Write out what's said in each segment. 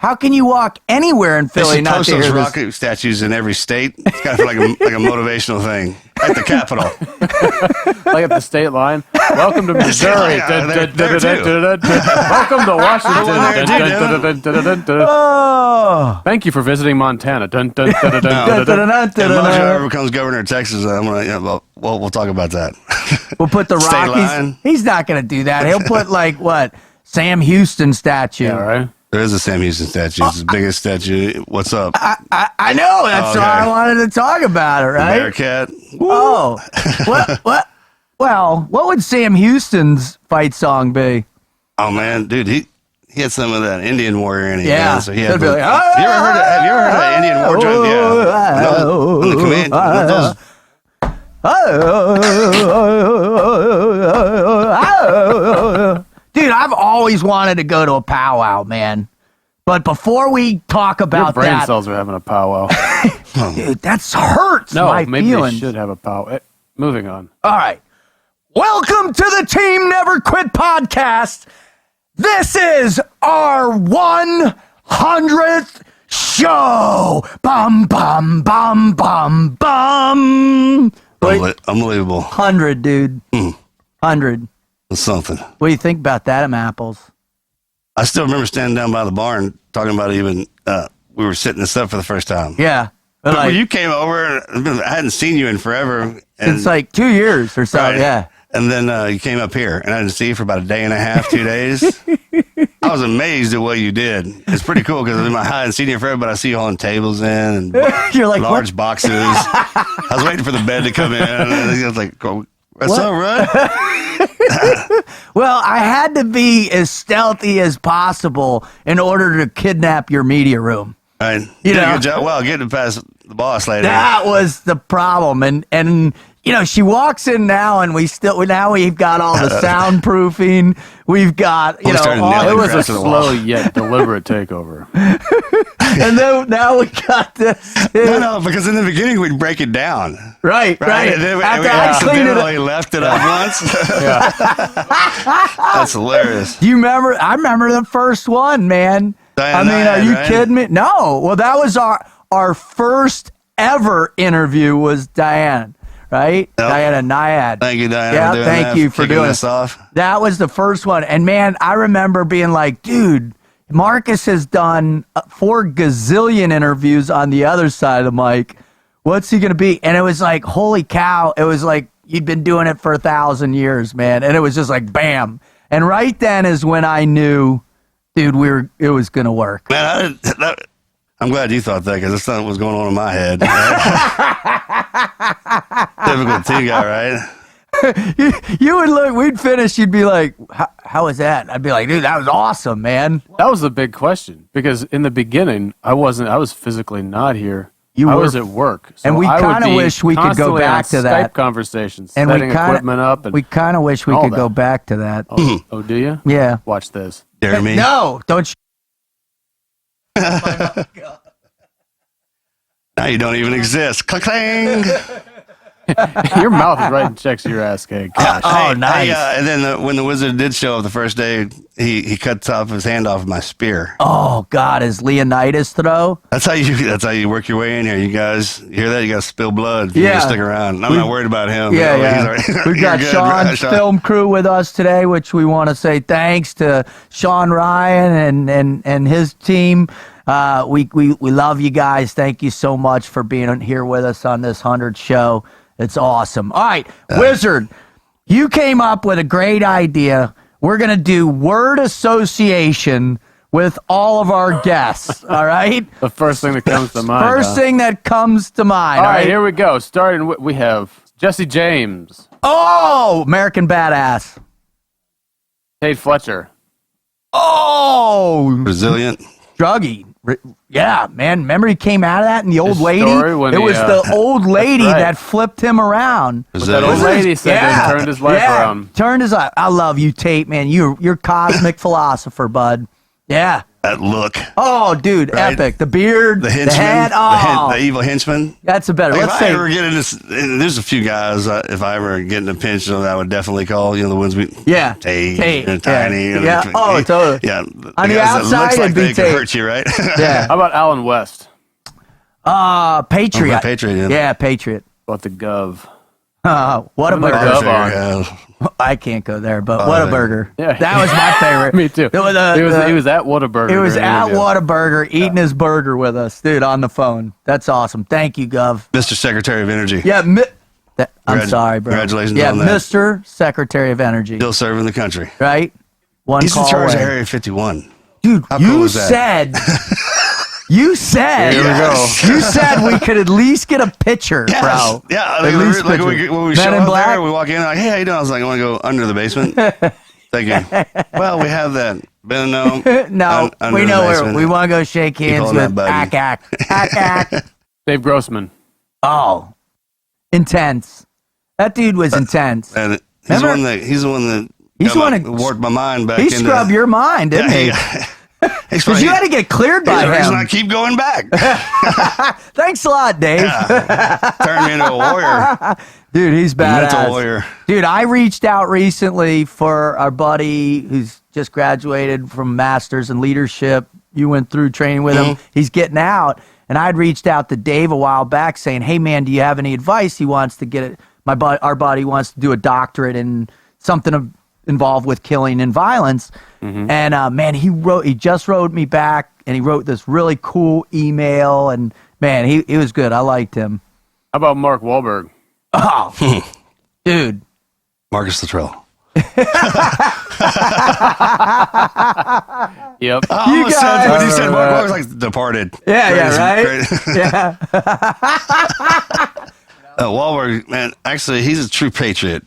How can you walk anywhere in They Philly should not post to those hear this? rocket statues in every state. It's kind of like a motivational thing. At the Capitol. Like at the state line. Welcome to Missouri. Yeah, there too. Welcome to Washington. Oh. Thank you for visiting Montana. If Mojo ever becomes governor of Texas, I'm gonna. Yeah, well, we'll talk about that. We'll put the State Rockies. line. He's not going to do that. He'll put like what? Sam Houston statue. Yeah, right. There is a Sam Houston statue. It's the biggest statue. What's up? I know. That's Okay. why I wanted to talk about it, right? Bearcat. Oh, what? Well, what would Sam Houston's fight song be? Oh man, dude, he had some of that Indian warrior in him. Yeah. Man, so he had. It'd be like, have you ever heard of Indian war drum? Yeah. No, on the command, those, Dude, I've always wanted to go to a powwow, man. But before we talk Your about brain that, cells are having a powwow. dude, that hurts No, my maybe feelings. they should have a powwow. Moving on. All right. Welcome to the Team Never Quit podcast. This is our 100th show. Bum, bum, bum, bum, bum. unbelievable. 100, dude. 100. It's something. What do you think about that, M. Apples? I still remember standing down by the barn talking about even. We were setting this up for the first time. Yeah. But When like, you came over, I hadn't seen you in forever. it's like 2 years or so. Right. Yeah. And then you came up here, and I didn't see you for about a day and a half, 2 days. I was amazed at what you did. It's pretty cool because I hadn't seen you forever, but I see you hauling tables in and You're like, large what? boxes. I was waiting for the bed to come in. And I was like, what's What? up, Rud? Well, I had to be as stealthy as possible in order to kidnap your media room. Right. You Did a know. good job. Well, getting past the boss lady. That was the problem. And you know, she walks in now and we've got all the soundproofing. We've got, you We know, started all, nailing It was a crap to the wall. slow yet deliberate takeover. and then now we got this. No, because in the beginning we'd break it down. Right. And then After we I cleaned it up. accidentally left it up once. Yeah. That's hilarious. Do you remember? I remember the first one, man. Diana I mean, are Nyad, you right? kidding me? No. Well, that was our first ever interview was Diane, right? Yep. Diana Nyad. Thank you, Diana. Yeah, for doing thank that, you for kicking doing this it. off. That was the first one. And man, I remember being like, dude, Marcus has done 4 gazillion interviews on the other side of the mic. What's he going to be? And it was like, holy cow. It was like, you'd been doing it for 1,000 years, man. And it was just like, bam. And right then is when I knew, dude, it was going to work. Man, I'm glad you thought that because that's not what was going on in my head. Typical T guy, right? You would look, we'd finish, you'd be like, how was that? I'd be like, dude, that was awesome, man. That was the big question because in the beginning, I was physically not here. I was at work. So And we I would kinda be wish we could go constantly back on to that. Skype conversations, And setting equipment up. And we kind of wish we all could go that. back to that. oh, do you? Yeah. Watch this. Jeremy. No, don't you? Now you don't even exist. Clang. Your mouth is writing checks to your ass cake. Gosh. Oh, nice. And then when the wizard did show up the first day, he cuts off his hand off my spear. Oh God, his Leonidas throw. That's how you work your way in here. You guys hear that? You got to spill blood. If you Yeah. stick around. I'm not worried about him. Yeah, He's yeah. already- We've You're got good, Sean's Sean. film crew with us today, which we want to say thanks to Sean Ryan and his team. We love you guys. Thank you so much for being here with us on this 100th show. It's awesome. All right, Wizard, you came up with a great idea. We're going to do word association with all of our guests, all right? The first thing that comes to mind. First thing that comes to mind, All right, here we go. Starting with, we have Jesse James, Oh, American Badass. Tate Fletcher, Oh, Resilient. druggy. Yeah, man. Remember he came out of that and the old His lady? story when It he, was the old lady right. that flipped him around. that old lady said that turned his life around. Turned his life. I love you, Tate, man. You're cosmic philosopher, bud. Yeah. that look. Oh, dude, Right? epic. The beard, The henchman, hat. Oh, the evil henchman. that's a better. Like, Let's if I say. ever get in this, and there's a few guys. If I ever get in a pinch, I would definitely call. The ones we Yeah. Tate, and Yeah. Tiny. Yeah. Oh, totally. Yeah. On the guys that outside, looks like it'd be they could Tate. hurt you, right? Yeah. How about Alan West? Patriot. Patriot, yeah. Yeah, Patriot. About the Gov? What a Put the burger. Gov on. Yeah. I can't go there, but what a burger. Yeah. That was my favorite. Me too. It was, He was at Whataburger. It was during the at interview. Whataburger eating his burger with us, dude, on the phone. That's awesome. Thank you, Gov. Mr. Secretary of Energy. Yeah, I'm sorry, bro. Congratulations yeah, on that. Mr. Secretary of Energy. Still serving the country. Right? One He's call in charge away. of Area 51. Dude, How cool you is that? said you said Here we go. you said we could at least get a picture, Yes. bro. Yeah, At like, least like picture. when we Men show in up Black? there, we walk in, like, hey, how you doing? I was like, I want to go under the basement. Thank you. Well, we have that. Ben, no. No, under we the know where basement. we want to go shake hands holding with that button. Ack. Dave Grossman. Oh, intense. That dude was intense. And he's Remember? he's the one that He's the one that that- warped my mind back He into scrubbed your mind, didn't he? Because you had to get cleared by He's the reason him. I keep going back. Thanks a lot, Dave. Turned me into a warrior. Dude, he's A mental badass. warrior. Dude, I reached out recently for our buddy who's just graduated from Masters in Leadership. You went through training with him. He's getting out. And I'd reached out to Dave a while back saying, hey, man, do you have any advice? He wants to get it. Our buddy wants to do a doctorate in something involved with killing and violence. And man, he just wrote me back, and he wrote this really cool email. And man, he was good. I liked him. How about Mark Wahlberg? Oh, dude. Marcus Luttrell. Yep. I You almost guys- said, when you said Mark Wahlberg, like Departed. Yeah, Greatest- right? Yeah. Wahlberg, man, actually, he's a true patriot.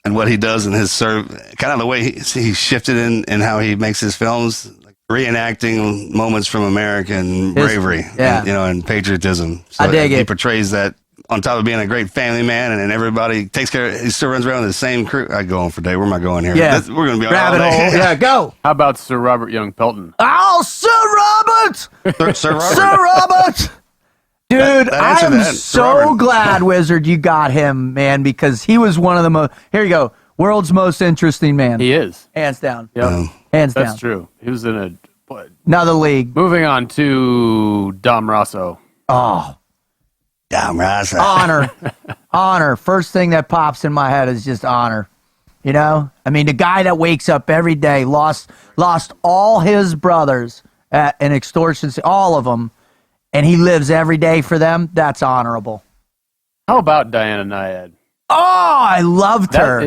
And what he does in his kind of the way he shifted in how he makes his films, like reenacting moments from American bravery, yeah. and patriotism. So I dig he it. portrays that on top of being a great family man, and everybody takes care. He still runs around with the same crew. I go on for day. Where am I going here? Yeah. We're going to be Rabbit all day. hole. Yeah, go. How about Sir Robert Young Pelton? Oh, Sir Robert! Sir Robert. Sir Robert! Dude, That I answered am that. Sir so Robert. glad, Wizard, you got him, man, because he was one of the most, here you go, world's most interesting man. He is. Hands down. Yep. Hands That's down. true. He was in a. What? Another league. Moving on to Dom Rosso. Oh, Damn right. honor. Honor. First thing that pops in my head is just honor. You know? I mean, the guy that wakes up every day, lost all his brothers at an extortion, all of them, and he lives every day for them. That's honorable. How about Diana Nyad? Oh, I loved her.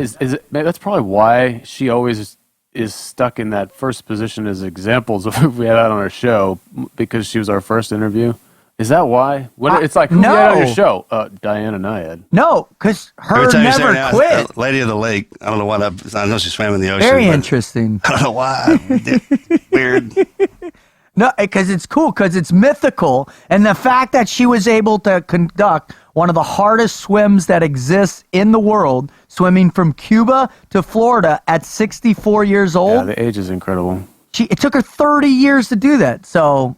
That's probably why she always is stuck in that first position as examples of who we had out on our show, because she was our first interview. Is that why? It's like, who you had on your show? Diana Nyad. No, because her Every time you say never her name, quit. Lady of the Lake. I don't know why that. I know she swam in the ocean. Very but interesting. I don't know why. Weird. No, because it's cool, because it's mythical. And the fact that she was able to conduct one of the hardest swims that exists in the world, swimming from Cuba to Florida at 64 years Yeah, old. the age is incredible. It took her 30 years to do that. So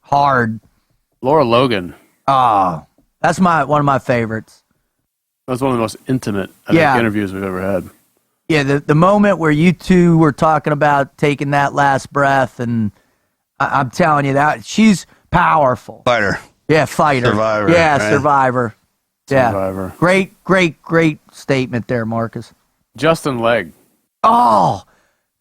hard. Laura Logan. Oh, that's one of my favorites. That was one of the most intimate interviews we've ever had. Yeah, the moment where you two were talking about taking that last breath, and I'm telling you that she's powerful. Fighter. Yeah, fighter. Survivor, Yeah, right? survivor. Yeah. Survivor. Great statement there, Marcus. Justin Legg. Oh,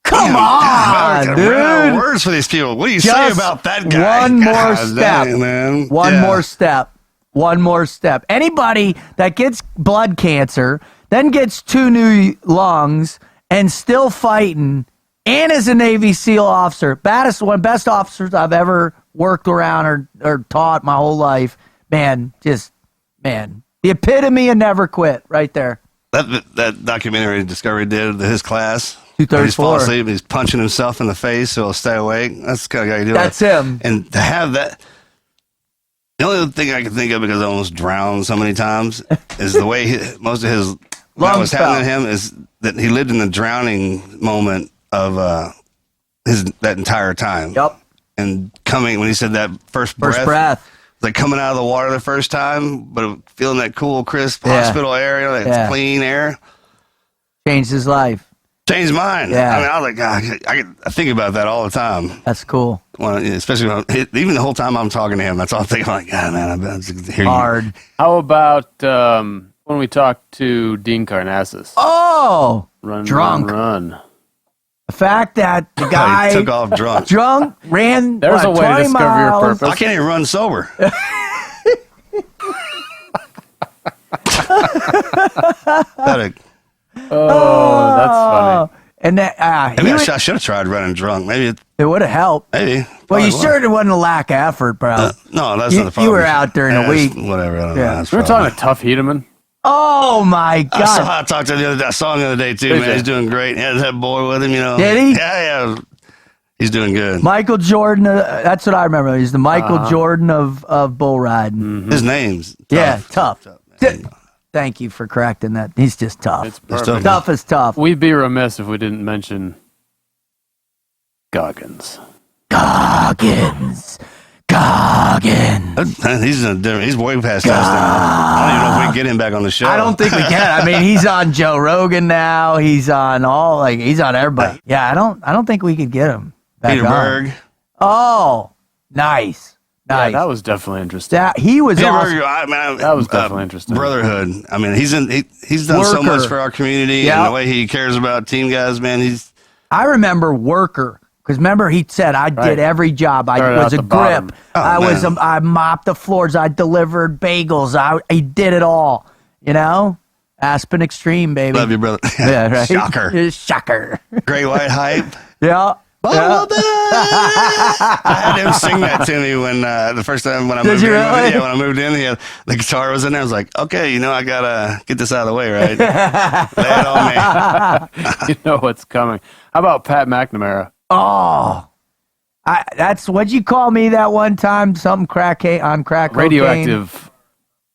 come on, America, rare dude. words for these people. What do you say Just about that guy? one more God step. dang, man. One Yeah. more step. One more step. Anybody that gets blood cancer, then gets 2 new lungs, and still fighting, and is a Navy SEAL officer, best officers I've ever worked around or taught my whole life. Man, the epitome of never quit right there. That documentary Discovery did his class. 234. He's falling asleep. He's punching himself in the face so he'll stay awake. That's the kind of guy you do. That's him. And to have that, the only thing I can think of, because I almost drowned so many times, is the way most of his what Lungs was happening to him is that he lived in the drowning moment of that entire time. Yep. And coming when he said that first breath. Like coming out of the water the first time, but feeling that cool, crisp hospital air, you know, that clean air. Changed his life. Changed mine. Yeah. I mean, I was like, God, I think about that all the time. That's cool. Especially even the whole time I'm talking to him, that's all I'm thinking. I'm like, God, man, I'm hear hard. You. How about when we talked to Dean Karnassus? Oh, Run, drunk. Run. The fact that the guy took off drunk, ran. There's a way to discover miles. your purpose. I can't even run sober. Oh, that's funny. And that I should have tried running drunk. Maybe it would have helped. Maybe. Well, you certainly wasn't a lack of effort, bro. No, that's not the problem. You were out during the week. Whatever. I don't know. We were talking to Tough Hedeman. Oh my God! I talked to him the other day. I saw him the other day too, man. He's doing great. He had that boy with him, you know. Did he? Yeah. He's doing good. Michael Jordan. That's what I remember. He's the Michael Jordan of bull riding. Mm-hmm. His name's tough. Thank you for correcting that. He's just tough. It's perfect. Tough is tough. We'd be remiss if we didn't mention Goggins. Goggins. He's way past us now. I don't even know if we can get him back on the show. I don't think we can. I mean, he's on Joe Rogan now. He's on he's on everybody. Yeah, I don't think we could get him back Peter on. Berg. Oh, nice. Yeah, that was definitely interesting. He was Peter awesome. Berg, that was definitely interesting. Brotherhood. I mean, he's done so much for our community and the way he cares about team guys, man. I remember Worker. Because remember, he said, I did every job. I was a grip. I mopped the floors. I delivered bagels. He did it all. You know? Aspen Extreme, baby. Love you, brother. Yeah, right? Shocker. Shocker. Great White Hype. Yeah. I had him sing that to me when the first time when I moved in. Really? Yeah, when I moved in, the guitar was in there. I was like, okay, you know, I gotta get this out of the way, right? Lay it on me. You know what's coming. How about Pat McNamara? Oh, that's what'd you call me that one time? Something crack cocaine?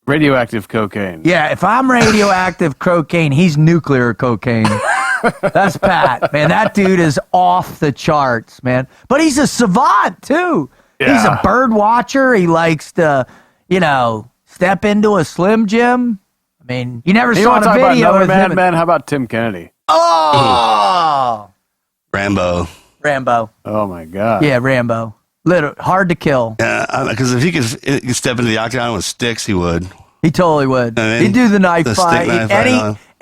Radioactive cocaine. Yeah, if I'm radioactive cocaine, he's nuclear cocaine. That's Pat, man. That dude is off the charts, man. But he's a savant too. Yeah. He's a bird watcher. He likes to, step into a Slim Jim. I mean, you never saw a video with him. Man, how about Tim Kennedy? Oh, Rambo. Oh my God. Yeah, Rambo. Hard to kill. Yeah, because if he could step into the octagon with sticks, he would. He totally would. I mean, he'd do the knife fight.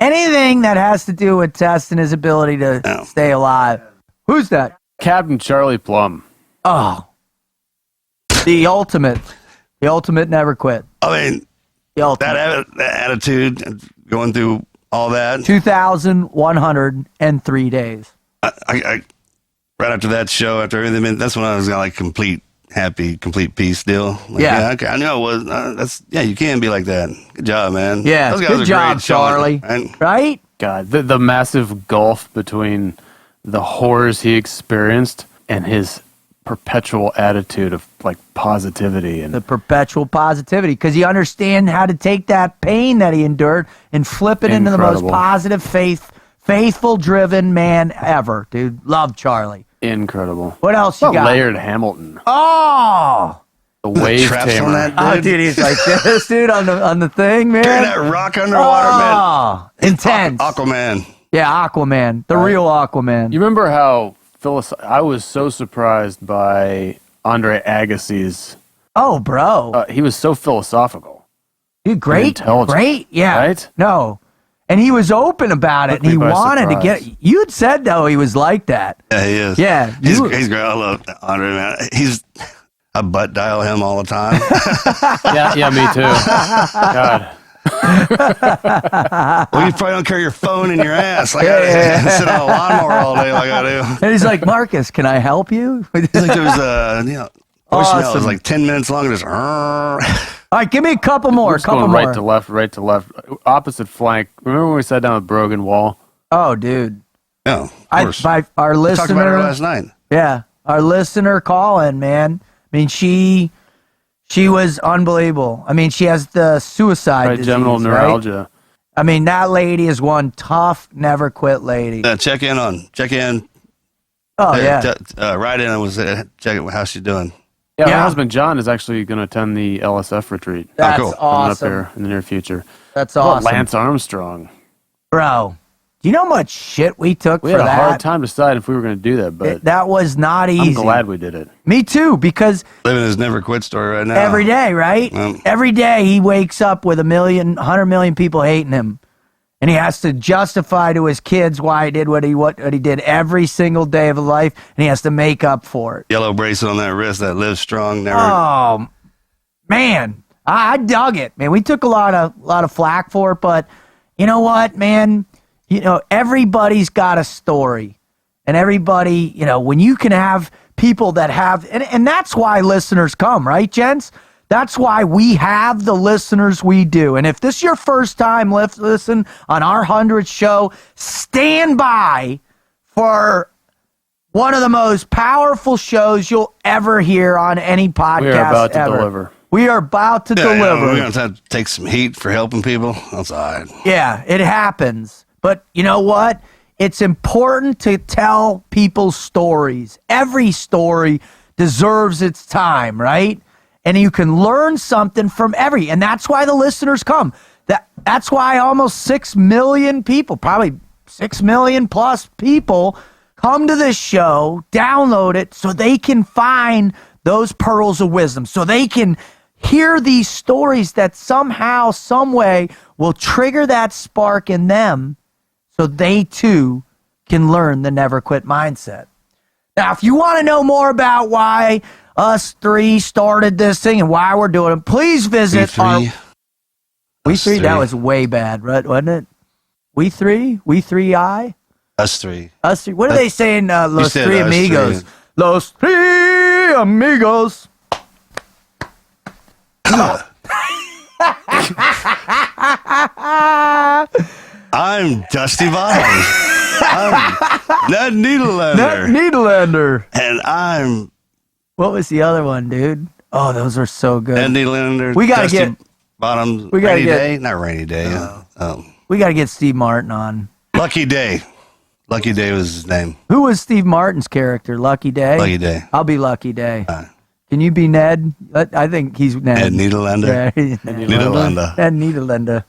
Anything that has to do with testing his ability to stay alive. Who's that? Captain Charlie Plum. Oh, the ultimate. The ultimate never quit. I mean, that attitude, going through all that. 2,103 days. I right after that show, after everything, that's when I was like complete peace deal. Like, okay, I knew I was. You can be like that. Good job, man. Yeah, those guys good are job, great Charlie. Right? God, the massive gulf between the horrors he experienced and his perpetual attitude of like positivity and the perpetual positivity, because he understand how to take that pain that he endured and flip it into the most positive, faithful, driven man ever, dude. Love Charlie. Incredible. What else you got? Laird Hamilton. Oh, the wave tamer. That, oh, dude, he's like this, dude, on the thing, man. Carry that rock underwater, man. Intense. Aquaman. Yeah, Aquaman, the real Aquaman. You remember how I was so surprised by Andre Agassi's. Oh, bro, he was so philosophical. Dude, great, yeah. Right? No. And he was open about it, and he wanted to get. You'd said though he was like that. Yeah, he is. Yeah, he's great. I love Andre, man. I butt dial him all the time. yeah, me too. God. Well, you probably don't carry your phone in your ass. Like I sit on a lawnmower all day, like I do. And he's like, Marcus, can I help you? He's like, there was voicemail. It was like 10 minutes long. Just. All right, give me a couple more. Right to left, opposite flank. Remember when we sat down with Brogan Wall? Oh, dude. Yeah, of course. Our listener. We talked about her last night. Yeah, our listener Colin, man. I mean, she was unbelievable. I mean, she has the suicide disease, trigeminal neuralgia. Right? I mean, that lady is one tough, never quit lady. Check in. Oh, yeah. Write in and was check it. How's she doing? Yeah, Yeah. my husband John is actually going to attend the LSF retreat. That's cool. Coming up awesome. here in the near future. That's How about awesome. Lance Armstrong. Bro, do you know how much shit we took We for had a that? hard time deciding if we were going to do that, but That was not easy. I'm glad we did it. Me too, because Living his never quit story right now. every day, right? Every day he wakes up with 100 million people hating him. And he has to justify to his kids why he did what he did every single day of his life, and he has to make up for it. Yellow bracelet on that wrist that lives strong. Never. Oh, man. I dug it, man. We took a lot of flack for it, but you know what, man? You know, everybody's got a story. And everybody, you know, when you can have people that have, and that's why listeners come, right, gents? That's why we have the listeners we do. And if this is your first time listen on our 100th show, stand by for one of the most powerful shows you'll ever hear on any podcast. We are about to ever. deliver. We are about to deliver. We're going to have to take some heat for helping people. That's all right. Yeah, it happens. But you know what? It's important to tell people's stories. Every story deserves its time, right? And you can learn something from and that's why the listeners come. That's why almost 6 million people, probably 6 million plus people, come to this show, download it, so they can find those pearls of wisdom, so they can hear these stories that somehow, some way will trigger that spark in them, so they too can learn the never quit mindset. Now, if you want to know more about why us three started this thing and why we're doing it, please visit We three? That was way bad, right? Wasn't it? We three? We three I? Us three. Us three. What do they say in Los said Three us Amigos? three. Los Three Amigos. I'm Dusty Bottoms. I'm Ned Needlelander. Ned Needlelander. And I'm What was the other one, dude? Oh, those are so good. Ned Needlelander. We gotta Dusty get- Bottoms. we gotta Rainy get- Day? Not Rainy Day. We got to get Steve Martin on. Lucky Day. Lucky Day was his name. Who was Steve Martin's character? Lucky Day? Lucky Day. I'll be Lucky Day. Can you be Ned? I think he's Ned. Ned Needlelander. Yeah, he's Ned. Needlelander. Ned Needlelander.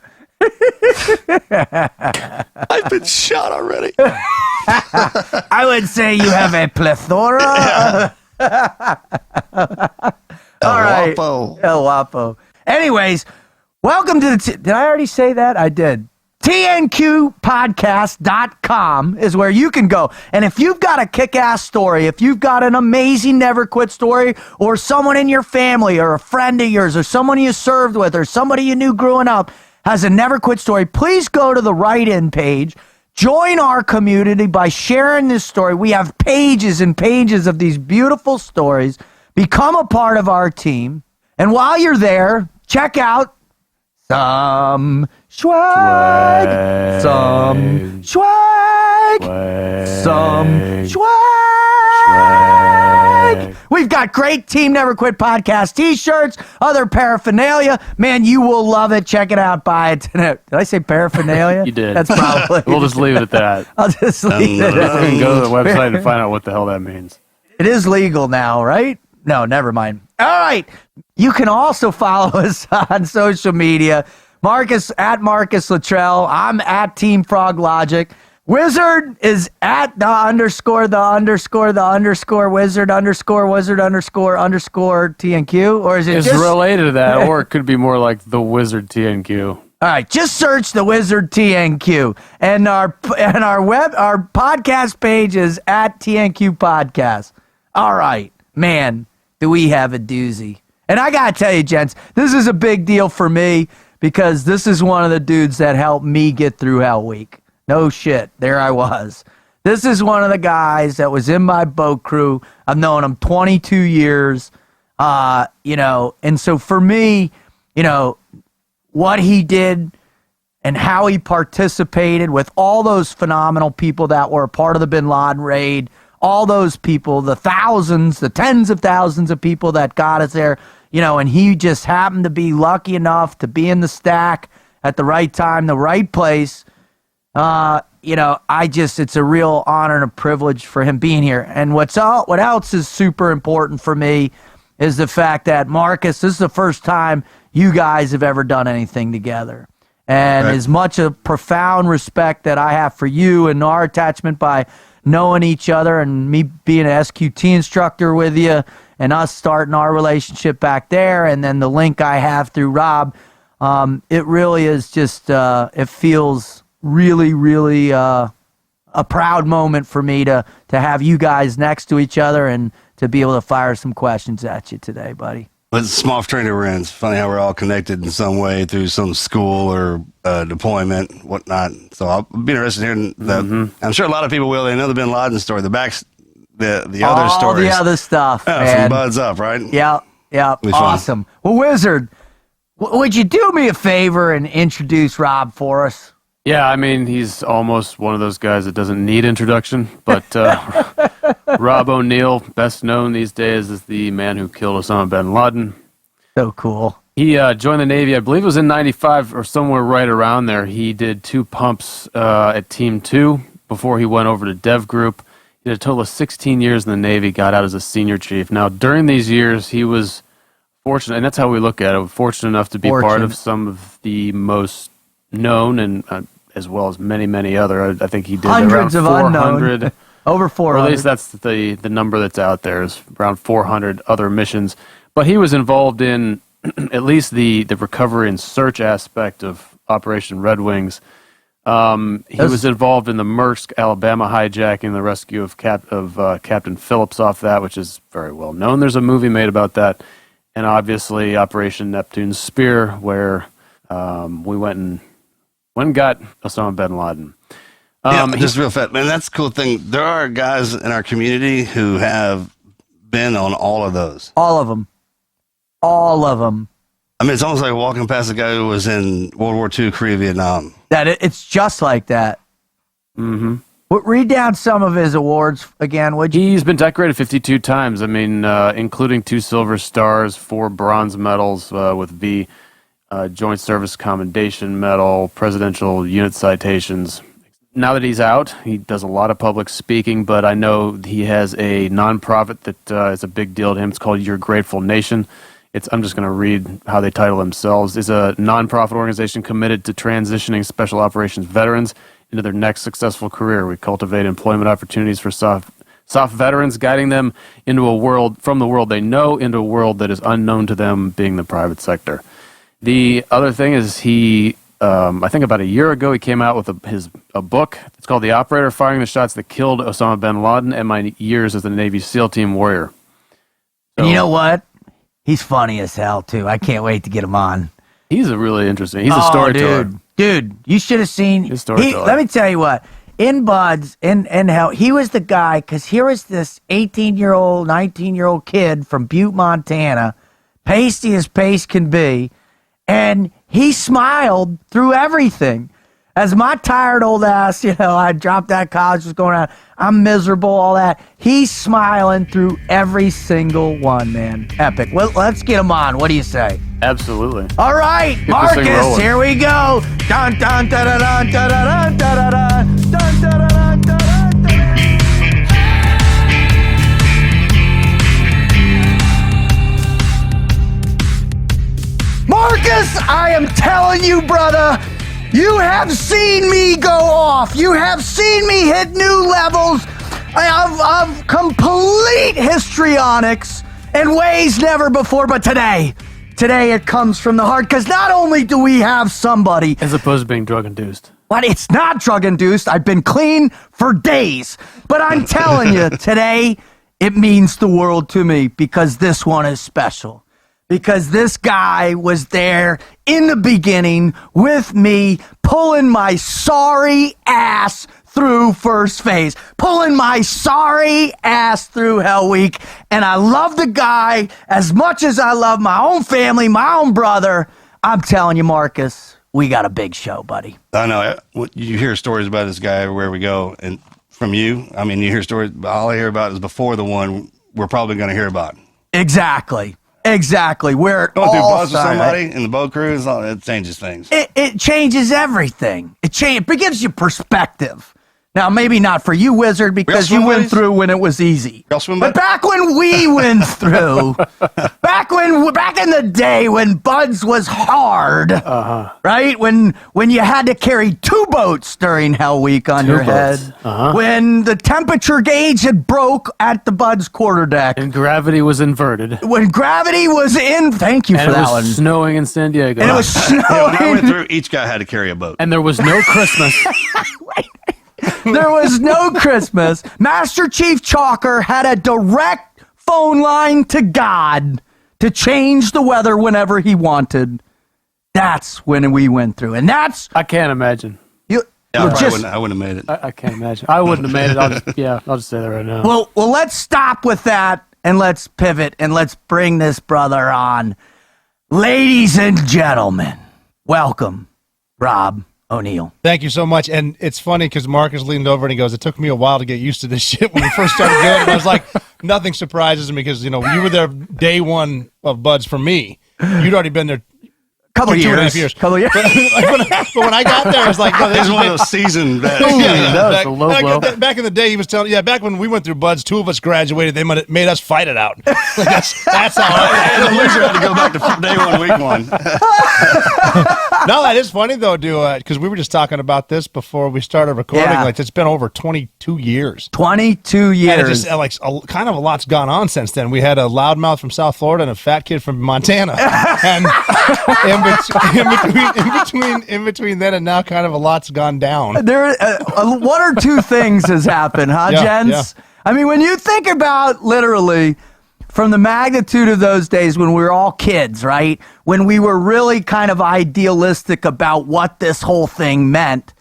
I've been shot already. I would say you have a plethora. All right. Guapo. El Guapo. Anyways, welcome to the... Did I already say that? I did. TNQpodcast.com is where you can go. And if you've got a kick-ass story, if you've got an amazing never quit story, or someone in your family or a friend of yours or someone you served with or somebody you knew growing up has a never quit story, please go to the write-in page. Join our community by sharing this story. We have pages and pages of these beautiful stories. Become a part of our team. And while you're there, check out some swag, some swag, some swag. We've got great Team Never Quit podcast t-shirts, other paraphernalia. Man, you will love it. Check it out. Buy it. Did I say paraphernalia? You did. That's probably. We'll just leave it at that. I'll just leave it. You can go to the website and find out what the hell that means. It is legal now, right? No, never mind. All right. You can also follow us on social media. Marcus at Marcus Luttrell. I'm at Team Frog Logic. Wizard is at the underscore wizard underscore TNQ. Or is it It's just related to that, or it could be more like the Wizard TNQ. All right, just search the Wizard TNQ, and our podcast page is at TNQ Podcast. All right, man, do we have a doozy? And I gotta tell you, gents, this is a big deal for me because this is one of the dudes that helped me get through Hell Week. No shit, there I was. This is one of the guys that was in my boat crew. I've known him 22 years, and so for me, what he did and how he participated with all those phenomenal people that were a part of the Bin Laden raid, all those people, the thousands, the tens of thousands of people that got us there, and he just happened to be lucky enough to be in the stack at the right time, the right place. it's a real honor and a privilege for him being here. And what else is super important for me is the fact that, Marcus, this is the first time you guys have ever done anything together. And as much a profound respect that I have for you and our attachment by knowing each other and me being an SQT instructor with you and us starting our relationship back there, and then the link I have through Rob, it really is just, it feels really, really a proud moment for me to have you guys next to each other and to be able to fire some questions at you today, buddy. But it's small fraternity we're in. It's funny how we're all connected in some way through some school or deployment, whatnot. So I'll be interested in hearing that. I'm sure a lot of people will. They know the Bin Laden story, the other stories. All the other stuff, from Buds Up, right? Yeah, awesome. Well, Wizard, would you do me a favor and introduce Rob for us? Yeah, I mean, he's almost one of those guys that doesn't need introduction, but Rob O'Neill, best known these days as the man who killed Osama bin Laden. So cool. He joined the Navy, I believe it was in 95 or somewhere right around there. He did 2 pumps at Team 2 before he went over to Dev Group. He did a total of 16 years in the Navy, got out as a senior chief. Now, during these years, he was fortunate, and that's how we look at it, fortunate enough to be part of some of the most known and as well as many, many other. I think he did hundreds around 400. Unknown. Over 400. Or at least that's the number that's out there, is around 400 other missions. But he was involved in at least the recovery and search aspect of Operation Red Wings. He was involved in the Maersk, Alabama hijacking, the rescue of Captain Phillips off that, which is very well known. There's a movie made about that. And obviously Operation Neptune's Spear, where we went and got Osama bin Laden. Just real fast, man. That's a cool thing. There are guys in our community who have been on all of those. All of them. I mean, it's almost like walking past a guy who was in World War II, Korea, Vietnam. It's just like that. Mm-hmm. Read down some of his awards again, would you? He's been decorated 52 times. I mean, including 2 Silver Stars, 4 bronze medals with V, Joint Service Commendation Medal, Presidential Unit Citations. Now that he's out, he does a lot of public speaking, but I know he has a nonprofit that is a big deal to him. It's called Your Grateful Nation. I'm just going to read how they title themselves. It's a nonprofit organization committed to transitioning special operations veterans into their next successful career. We cultivate employment opportunities for soft veterans, guiding them into a world from the world they know into a world that is unknown to them, being the private sector. The other thing is I think about a year ago, he came out with a book. It's called The Operator Firing the Shots That Killed Osama bin Laden and My Years as a Navy SEAL Team Warrior. So, you know what? He's funny as hell, too. I can't wait to get him on. He's a really interesting. He's a storyteller. Dude, you should have seen. His storyteller. Let me tell you what. In Buds, in hell, he was the guy, because here was this 18-year-old, 19-year-old kid from Butte, Montana, pasty as pace can be, and he smiled through everything. As my tired old ass, I dropped out of college, was going around, I'm miserable, all that. He's smiling through every single one, man. Epic. Well, let's get him on. What do you say? Absolutely. All right, Marcus, here we go. Dun, dun, dun, dun, dun, dun, dun, dun, dun, dun, dun, dun, dun, dun. Marcus, I am telling you, brother, you have seen me go off. You have seen me hit new levels of complete histrionics in ways never before. But today it comes from the heart, because not only do we have somebody... As opposed to being drug-induced. But it's not drug-induced. I've been clean for days. But I'm telling you, today it means the world to me, because this one is special. Because this guy was there in the beginning with me, pulling my sorry ass through first phase, pulling my sorry ass through Hell Week. And I love the guy as much as I love my own family, my own brother. I'm telling you, Marcus, we got a big show, buddy. I know. You hear stories about this guy everywhere we go. And from you, I mean, you hear stories, all I hear about is before the one we're probably going to hear about. Exactly. Exactly. Where it Going through all buzz with started. somebody in the boat cruise, it changes things. It changes everything. It gives you perspective. Now, maybe not for you, Wizard, because you went through when it was easy. Y'all swim But buddies? back when we went through, back in the day when Buds was hard, right? When you had to carry 2 boats during Hell Week on your head, when the temperature gauge had broke at the Buds quarterdeck, And gravity was inverted. when gravity was in, thank you And for it that was one. snowing in San Diego. And it was snowing. Yeah, when I went through, each guy had to carry a boat. And there was no Christmas. There was no Christmas. Master Chief Chalker had a direct phone line to God to change the weather whenever he wanted. That's when we went through. And that's... I can't imagine. You, Yeah, well, I wouldn't have made it. I can't imagine. I wouldn't have made it. I'll just say that right now. well, let's stop with that and let's pivot and let's bring this brother on. Ladies and gentlemen, welcome, Rob O'Neill. Thank you so much. And it's funny because Marcus leaned over and he goes, it took me a while to get used to this shit when we first started doing it. And I was like, nothing surprises me because, you were there day one of Buds for me. You'd already been there Couple two and a half years. years. Couple years. But when I got there, I was like, no, This is one of those seasoned vets. that was a low blow. Back in the day, he was telling, back when we went through Buds, 2 of us graduated. They made us fight it out. That's how And the loser had to go back to day 1, week 1. No, that is funny, though, because we were just talking about this before we started recording. Yeah. Like, it's been over 22 years. 22 years. And it just kind of a lot's gone on since then. We had a loudmouth from South Florida and a fat kid from Montana, and in between then and now, kind of a lot's gone down. There, 1 or 2 things has happened, huh, Yeah, gents? yeah. I mean, when you think about literally from the magnitude of those days when we were all kids, right? When we were really kind of idealistic about what this whole thing meant,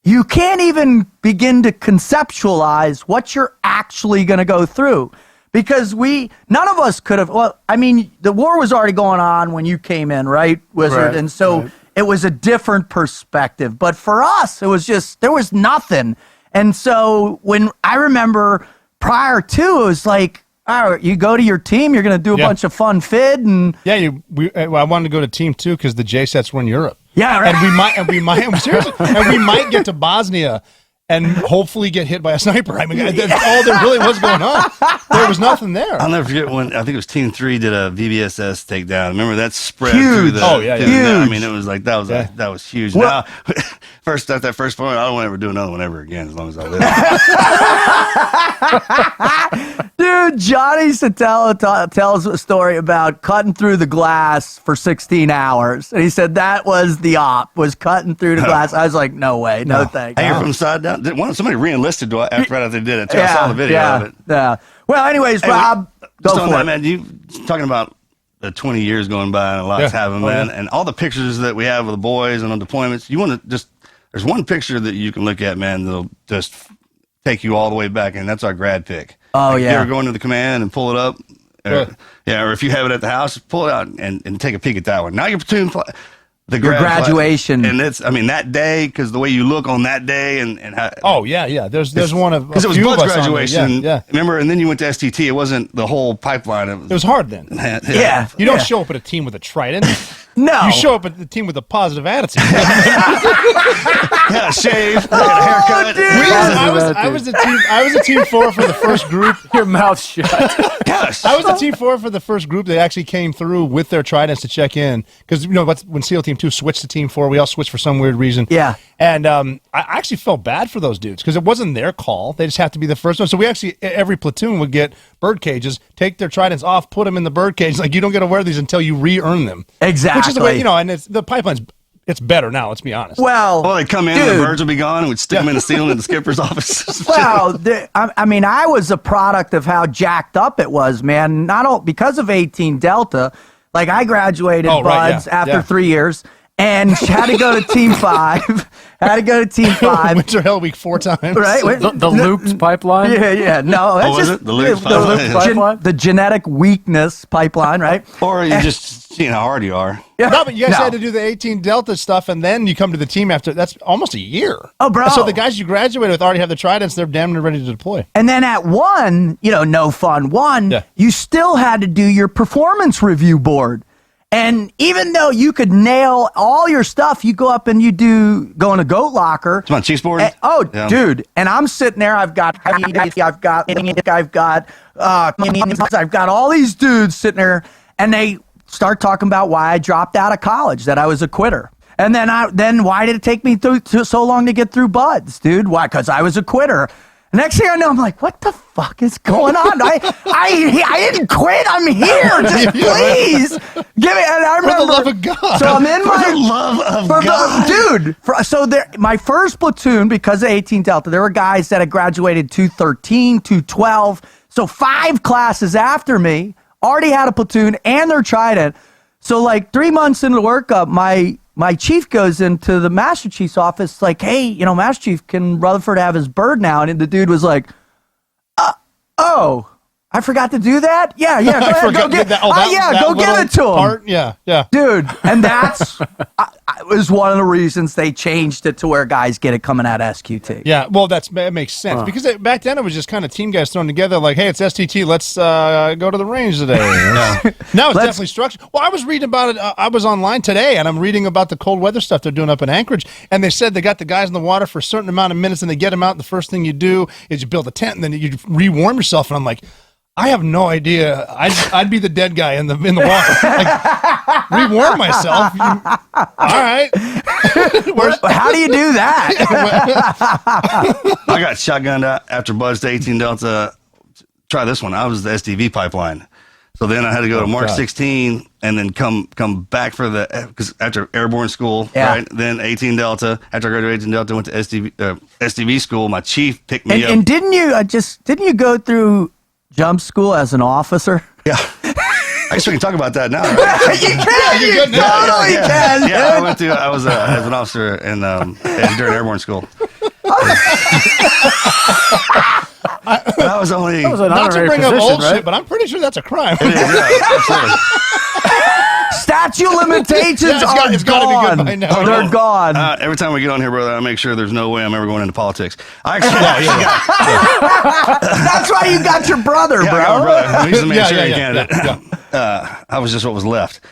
you can't even begin to conceptualize what you're actually going to go through. Because none of us could have, well, I mean, the war was already going on when you came in, right, Wizard? Right, and so it was a different perspective. But for us, it was just, there was nothing. And so when I remember prior to, it was like, all right, you go to your team, you're going to do a bunch of fun fid. And Yeah, I wanted to go to Team 2 because the J sets were in Europe. yeah, right. And we might get to Bosnia and hopefully get hit by a sniper. I mean, that's all there really was going on. There was nothing there. I'll never forget when, I think it was Team 3 did a VBSS takedown. Remember that spread Huge. through the... Oh, yeah, yeah. Huge. I mean, it was like, that was huge. Well- Now, at that first point, I don't want to ever do another one ever again as long as I live. Dude, Johnny used to tells a story about cutting through the glass for 16 hours. And he said that was the op, was cutting through the glass. I was like, no way, no thanks. Hanging from the side down. Somebody re-enlisted right after they did it. Too. I saw the video of it. Yeah. Well, anyways, Hey, Rob, go Just on for that, it. man, you talking about the 20 years going by and a lot's Yeah. happened, man. And all the pictures that we have of the boys and on deployments, you want to just, there's one picture that you can look at, man, that'll just take you all the way back, and that's our grad pic. Oh, Like, yeah. You ever go into the command and pull it up? Or, or if you have it at the house, pull it out and take a peek at that one. Now your platoon, the Your graduation. and it's, I mean, that day, because the way you look on that day and how. Oh, yeah. There's one of Because it was few of Bud's us on there. graduation. Yeah. Remember, and then you went to STT. It wasn't the whole pipeline. It was hard then. Yeah. You don't show up at a team with a trident. No. You show up at the team with a positive attitude. Had a shave, had a haircut. dude. I was a team 4 for the first group. Your mouth shut. Gosh. I was a team 4 for the first group that actually came through with their tridents to check in because when SEAL Team 2 switched to Team 4, we all switched for some weird reason. Yeah. And I actually felt bad for those dudes because it wasn't their call. They just have to be the first one. So we actually, every platoon would get bird cages, take their tridents off, put them in the bird cage. Like, you don't get to wear these until you re-earn them. Exactly. Which is the way, and the pipeline's, it's better now, let's be honest. Well, Well, they come in, dude. the birds will be gone, and we'd stick them in the ceiling in the skipper's office. Well, I mean, I was a product of how jacked up it was, man. Not all because of 18 Delta. Like, I graduated Oh, right, Buds yeah, after yeah. 3 years, and she had to go to Team 5. Had to go to Team 5. Winter Hell Week 4 times. Right? The looped pipeline? Yeah. No, that's was just it? The looped pipeline? the genetic weakness pipeline, right? Or you just seeing how hard you are. Yeah. No, but you guys No. had to do the 18 Delta stuff, and then you come to the team after. That's almost a year. Oh, bro. So the guys you graduated with already have the Tridents. They're damn near ready to deploy. And then at 1, no fun 1, Yeah. you still had to do your performance review board. And even though you could nail all your stuff, you go up and you go in a goat locker. Come on, Chiefs board. Yeah. Dude, and I'm sitting there. I've got all these dudes sitting there, and they start talking about why I dropped out of college, that I was a quitter. And then why did it take me so long to get through buds, dude? Why? Because I was a quitter. Next thing I know, I'm like, what the fuck is going on? I didn't quit. I'm here. Just please give me. And I remember, For the love of God. So I'm in my For the love of God. dude. My first platoon, because of 18 Delta, there were guys that had graduated 213, 212. So 5 classes after me already had a platoon and their Trident. So like 3 months into the workup, my chief goes into the Master Chief's office like, hey, Master Chief, can Rutherford have his bird now? And the dude was like, oh, I forgot to do that? Yeah, go ahead. Go get that. Go give it to him. Part? Yeah. Dude, and that's was one of the reasons they changed it to where guys get it coming out of SQT. Yeah, well, that makes sense because back then it was just kind of team guys thrown together like, hey, it's STT, let's go to the range today. Now it's definitely structured. Well, I was reading about it. I was online today, and I'm reading about the cold weather stuff they're doing up in Anchorage, and they said they got the guys in the water for a certain amount of minutes, and they get them out, and the first thing you do is you build a tent, and then you re-warm yourself, and I'm like, I have no idea. I'd be the dead guy in the water. Like, re-warm myself. All right. How do you do that? I got shotgunned out after Buzz to 18 Delta. Try this one. I was the SDV pipeline. So then I had to go to Mark 16 and then come back for because after airborne school, right? Then 18 Delta. After I graduated 18 Delta, went to SDV school. My chief picked me up. And didn't you go through jump school as an officer? Yeah. I guess we can talk about that now. Right? You can. You totally can. Yeah, I was as an officer during airborne school. That was only not to bring up old right? shit, but I'm pretty sure that's a crime. It is, yeah, absolutely. Statute limitations are it's gotta be good by gone. now. They're gone. Every time we get on here, brother, I make sure there's no way I'm ever going into politics. I actually, That's why you got your brother, yeah, bro. I got my brother. He's the Manchurian yeah, candidate. I was just what was left. So,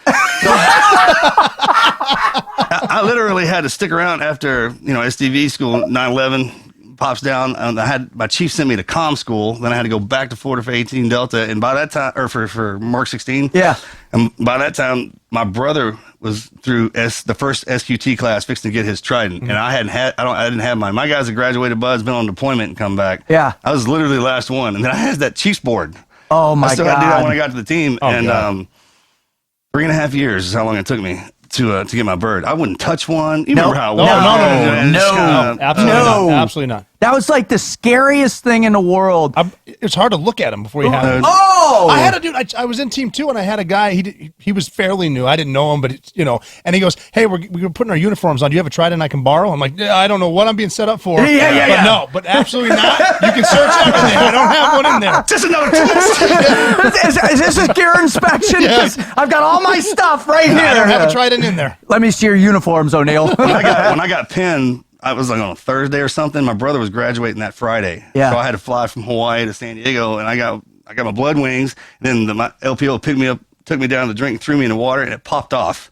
I literally had to stick around after SDV school. 9/11 pops down. I had my chief sent me to comm school. Then I had to go back to Florida for 18 Delta, and by that time, or for Mark 16. Yeah. And by that time, my brother was through the first SQT class, fixing to get his Trident, and I didn't have mine. My guys that graduated, Bud's been on deployment and come back. Yeah. I was literally the last one, and then I had that Chiefs board. Oh my I still had to do that when I God. got to the team, Oh, and God. 3.5 years is how long it took me to get my bird. I wouldn't touch one. You No. remember how it No, was? no, And it's kinda- absolutely No. not. Absolutely not. That was like the scariest thing in the world. It's hard to look at him before you have him. Oh! I had a dude. I was in team 2, and I had a guy. He was fairly new. I didn't know him, but and he goes, "Hey, we're putting our uniforms on. Do you have a Trident I can borrow?" I'm like, I don't know what I'm being set up for. Yeah. No, but absolutely not. You can search everything. I don't have one in there. Just another test. Is this a gear inspection? Yeah. 'Cause I've got all my stuff right here. I don't have a Trident in there. Let me see your uniforms, O'Neill. when I got pinned, I was like on a Thursday or something. My brother was graduating that Friday, Yeah. so I had to fly from Hawaii to San Diego, and I got my blood wings. Then my LPO picked me up, took me down to drink, threw me in the water, and it popped off.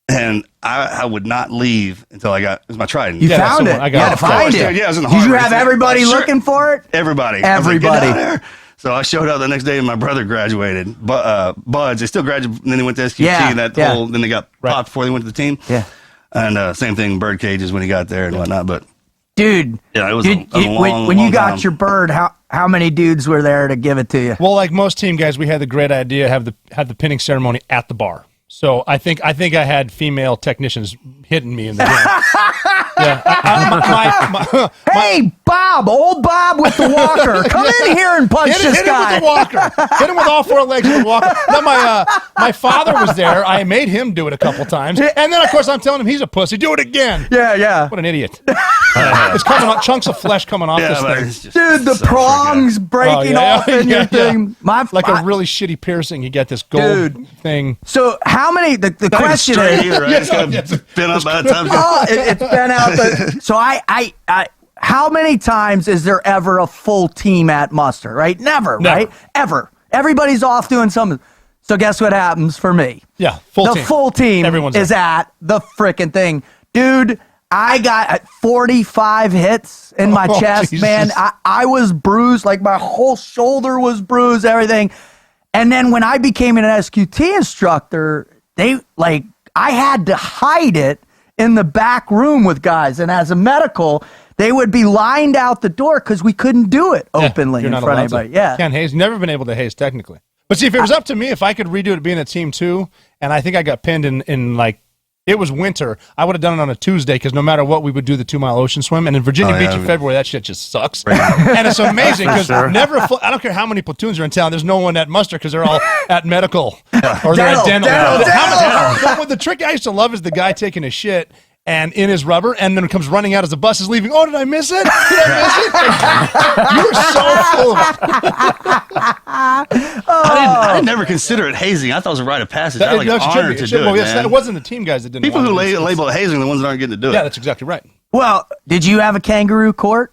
And I would not leave until it was my Trident. You Yeah, found it. I You got had it. to find it. Yeah, I was in the Did you harbor. have everybody Sure. looking for it? Everybody. I was like, "Get Everybody. down there." So I showed up the next day, and my brother graduated. But Buds, they still graduated, and then they went to SQT. Yeah, And that yeah. then they got popped before they went to the team. Yeah. And same thing, bird cages when he got there and whatnot. But Dude, yeah, it was a long, when you long got time. your bird, how many dudes were there to give it to you? Well, like most team guys, we had the great idea have the pinning ceremony at the bar. So I think I had female technicians hitting me in the game. Yeah. Hey, Bob, old Bob with the walker. Come in here and punch this guy. Hit him with the walker. Hit him with all four legs of the walker. No, my father was there. I made him do it a couple times. And then, of course, I'm telling him he's a pussy. Do it again. Yeah. What an idiot. It's coming off, chunks of flesh coming off this thing. Dude, the prongs breaking off in your thing. Like a really shitty piercing. You get this gold thing. So how many, the question is. Either, right? It's got been up by the time. It's been out. So I how many times is there ever a full team at muster, right? Never. Right? Ever. Everybody's off doing something. So guess what happens for me? Yeah, the full team is at the freaking thing. Dude, I got 45 hits in my chest, Jesus. Man. I was bruised, like my whole shoulder was bruised, everything. And then when I became an SQT instructor, I had to hide it in the back room with guys. And as a medical, they would be lined out the door because we couldn't do it openly in front of anybody. Yeah. Can't haze. Never been able to haze technically. But see, if it was up to me, if I could redo it being a team two, and I think I got pinned in like, it was winter, I would have done it on a Tuesday because no matter what, we would do the 2 mile ocean swim. And in Virginia Beach in February, that shit just sucks. Right. And it's amazing because I don't care how many platoons are in town, there's no one at muster because they're all at medical or they're at dental. But the trick I used to love is the guy taking a shit and in his rubber, and then comes running out as the bus is leaving. Oh, did I miss it? You were so full of it. I didn't never consider it hazing. I thought it was a rite of passage. I like honored to do it. It wasn't the team guys that didn't. People who label it hazing are the ones that aren't getting to do it. Yeah, that's exactly right. Well, did you have a kangaroo court?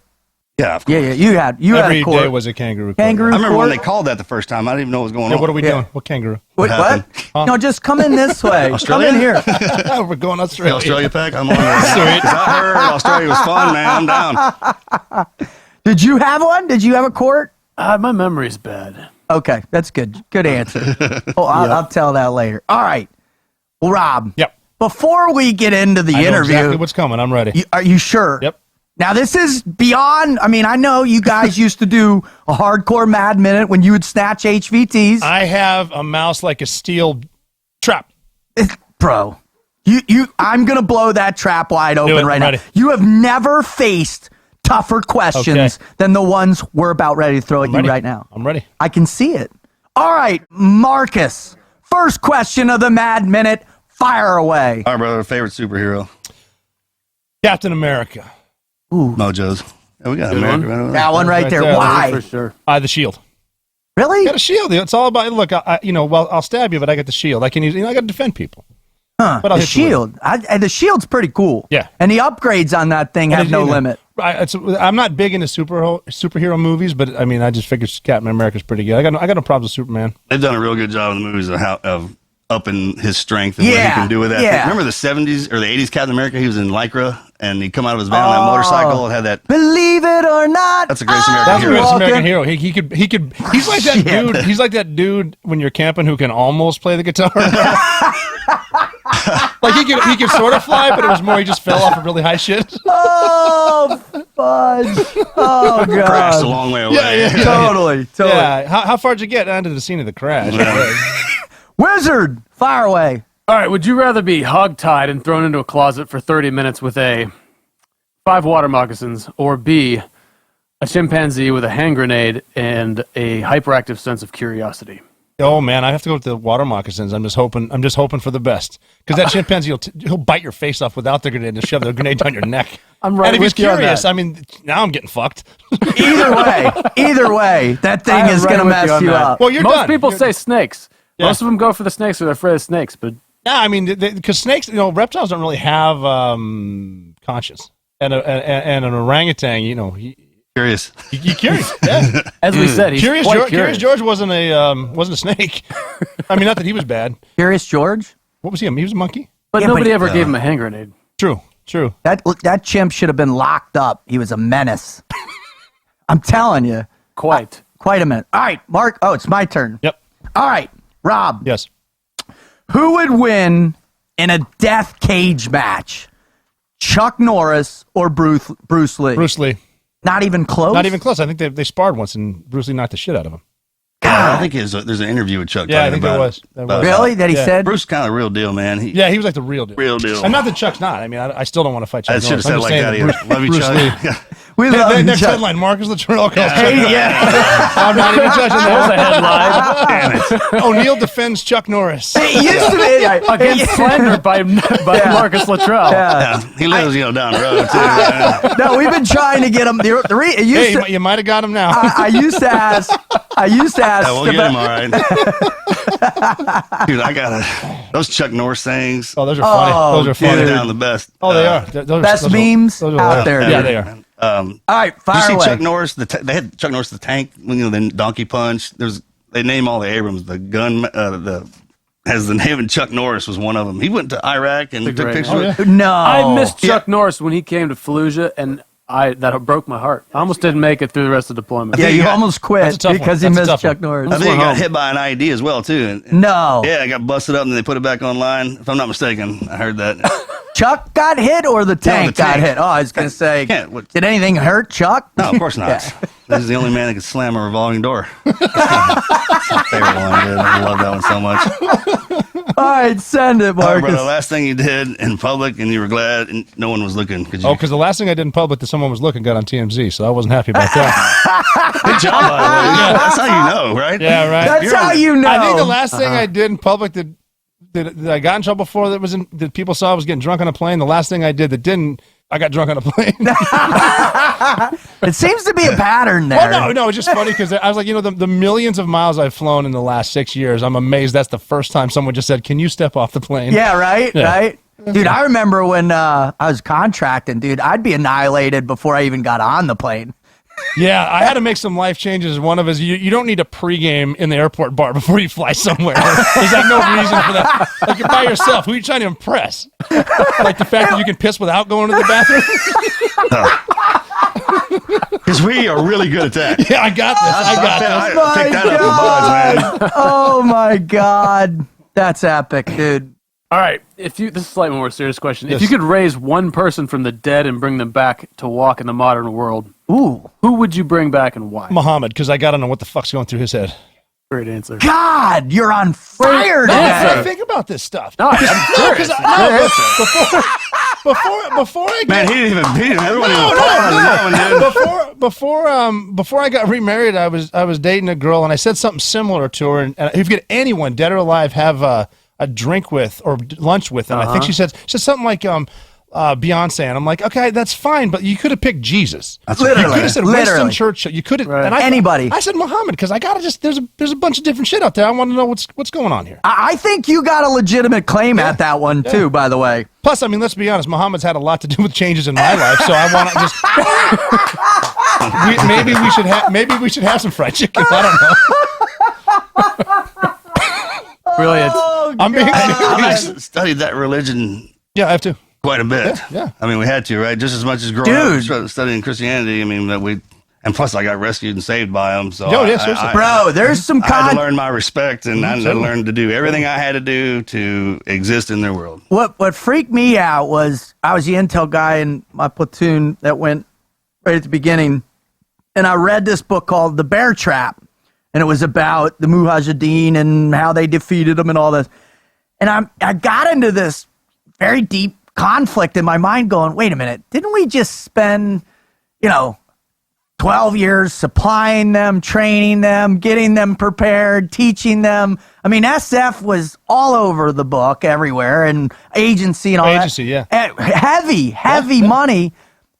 Yeah, of course. Yeah, you had Every a court. day was a kangaroo. I remember when they called that the first time. I didn't even know what was going on. What are we doing? What kangaroo? What? No, just come in this way. Australia? Come in here. We're going Australia. Australia pack. I'm on there. Sweet. I heard Australia was fun, man. I'm down. Did you have one? Did you have a court? My memory's bad. Okay, that's good. Good answer. I'll tell that later. All right. Well, Rob. Yep. Before we get into the I know interview, exactly what's coming. I'm ready. Are you sure? Yep. Now, this is beyond, I mean, I know you guys used to do a hardcore Mad Minute when you would snatch HVTs. I have a mouse like a steel trap. Bro, I'm going to blow that trap wide open right now. You have never faced tougher questions than the ones we're about ready to throw at you right now. I'm ready. I can see it. All right, Marcus, first question of the Mad Minute, fire away. All right, brother, favorite superhero? Captain America. Ooh. Mojos. Yeah, we got America right over there. That one right there. Why? For sure. The shield. Really? Got a shield. It's all about, look, I'll stab you, but I got the shield. I can use, I got to defend people. Huh. But the shield. The shield's pretty cool. Yeah. And the upgrades on that thing have no limit. I'm not big into superhero movies, but I mean, I just figured Captain America's pretty good. I got no problems with Superman. They've done a real good job in the movies of upping his strength and what he can do with that. Yeah. Remember the 70s or the 80s Captain America? He was in Lycra and he'd come out of his van on that motorcycle and had that. Believe it or not. That's the greatest American hero. He's like that dude. He's like that dude when you're camping who can almost play the guitar. Like he could sort of fly, but it was more he just fell off of really high shit. Oh, fudge. Oh, God. Crashed a long way away. Yeah. Totally. Yeah. How far did you get onto the scene of the crash? Wizard, fire away. All right, would you rather be hogtied and thrown into a closet for 30 minutes with A, 5 water moccasins, or B, a chimpanzee with a hand grenade and a hyperactive sense of curiosity? Oh man, I have to go with the water moccasins. I'm just hoping for the best because that chimpanzee he'll bite your face off without the grenade and shove the grenade down your neck. I'm right. And if he's with you on curious, that. I mean, now I'm getting fucked. Either way, that thing is going to mess you up. Well, you're Most done. people say snakes. Yeah. Most of them go for the snakes or they're afraid of snakes, but No, I mean, because snakes, reptiles don't really have conscience, and an orangutan, Curious. you curious, yeah. as we said, he's Curious quite George, curious. Curious George wasn't a snake. I mean, not that he was bad. Curious George? What was he? He was a monkey. But Yeah, nobody but- ever gave him a hand grenade. True. That chimp should have been locked up. He was a menace. I'm telling you. Quite. Quite a minute. All right, Mark. Oh, it's my turn. Yep. All right, Rob. Yes. Who would win in a death cage match? Chuck Norris or Bruce Lee? Bruce Lee. Not even close? Not even close. I think they sparred once, and Bruce Lee knocked the shit out of him. God, Yeah, I think there's an interview with Chuck. Yeah, I think there was. Really? That he said? Bruce is kind of the real deal, man. He was like the real deal. Real deal. And not that Chuck's not. I mean, I still don't want to fight Chuck. I should have said it like that. Bruce, Love you, Bruce Chuck. Lee. We love Next Chuck. headline: Marcus Luttrell calls Chuck. Yeah. I'm not even judging There's that. a headline. Damn it. O'Neal defends Chuck Norris. It used to be. Against slander by Marcus Luttrell. Yeah. He lives, down the road too. Man. No, it used to, You might have got him now. I used to ask. Yeah, we'll get him all right. Dude, I got those Chuck Norris things. Oh, those are funny. Those are funny. dude. Down the best. Oh, they are. Those Best those memes those out there. Yeah, dude. they are. All right, Did you fire see away. Chuck Norris? They had Chuck Norris the tank. The Donkey Punch. They name all the Abrams. The gun. Has the name, and Chuck Norris was one of them. He went to Iraq and took great pictures. name. with No, I missed Chuck Norris when he came to Fallujah, and that broke my heart. I almost didn't make it through the rest of the deployment. Yeah, think you he got- almost That's a quit tough one. because you That's a missed tough Chuck one. Norris. I think he got home. hit by an IED as well too. And- No. Yeah, it got busted up and they put it back online. If I'm not mistaken, I heard that. Chuck got hit or the tank got tank. hit? Oh, I was going to say, What- did anything hurt Chuck? No, of course not. Yeah. This is the only man that could slam a revolving door. That's my favorite one, dude. I love that one so much. All right, send it, Oh, Marcus. bro, the last thing you did in public, and you were glad and no one was looking. Cause you, Oh, because the last thing I did in public that someone was looking got on TMZ, so I wasn't happy about that. good job, by the way. Yeah, that's how you know, right? Yeah, right. That's You're how on- you know. I think the last thing I did in public that I got in trouble for that people saw I was getting drunk on a plane. The last thing I did that didn't, I got drunk on a plane. It seems to be a pattern there. Well, no, it's just funny because I was like, the millions of miles I've flown in the last 6 years, I'm amazed that's the first time someone just said, "Can you step off the plane?" Yeah, right, Yeah. right. Dude, I remember when I was contracting, dude, I'd be annihilated before I even got on the plane. Yeah, I had to make some life changes. One of us, you don't need a pregame in the airport bar before you fly somewhere. There's like no reason for that. Like you're by yourself. Who are you trying to impress? Like the fact that you can piss without going to the bathroom? Because we are really good at that. Yeah, I got this. I got this. I picked that up in Buds, man. Oh my God. That's epic, dude. All right, this is a slightly more serious question. Yes. If you could raise one person from the dead and bring them back to walk in the modern world, Ooh. who would you bring back and why? Muhammad, because I got to know what the fuck's going through his head. Great answer. God, you're on fire I today. think about this stuff. No, I'm serious. Before I Man, got, he didn't even everyone even thought on that one, dude. before I got remarried, I was dating a girl, and I said something similar to her. And if you get anyone, dead or alive, have a drink with or lunch with, and I think she said something like Beyonce, and I'm like, okay, that's fine, but you could have picked Jesus. You could have said Winston Churchill. You could have, and Anybody. I said Muhammad because I gotta there's a bunch of different shit out there. I want to know what's going on here. I think you got a legitimate claim at that one, too, by the way. Plus, I mean, let's be honest, Muhammad's had a lot to do with changes in my life, so I want to just maybe we should have some fried chicken. I don't know. Brilliant. I'm being I studied that religion yeah, I have to. quite a bit. Yeah. I mean, we had to, right? Just as much as growing up studying Christianity. I mean, and plus I got rescued and saved by them. So Oh, yeah, seriously. Bro, there's some I had to con. learn my respect, and I learned to do everything I had to do to exist in their world. What freaked me out was I was the intel guy in my platoon that went right at the beginning, and I read this book called The Bear Trap, and it was about the Mujahideen and how they defeated them and all this. And I got into this very deep conflict in my mind going, wait a minute, didn't we just spend, 12 years supplying them, training them, getting them prepared, teaching them? I mean, SF was all over the book everywhere, and agency and all that. Agency, yeah. Heavy money.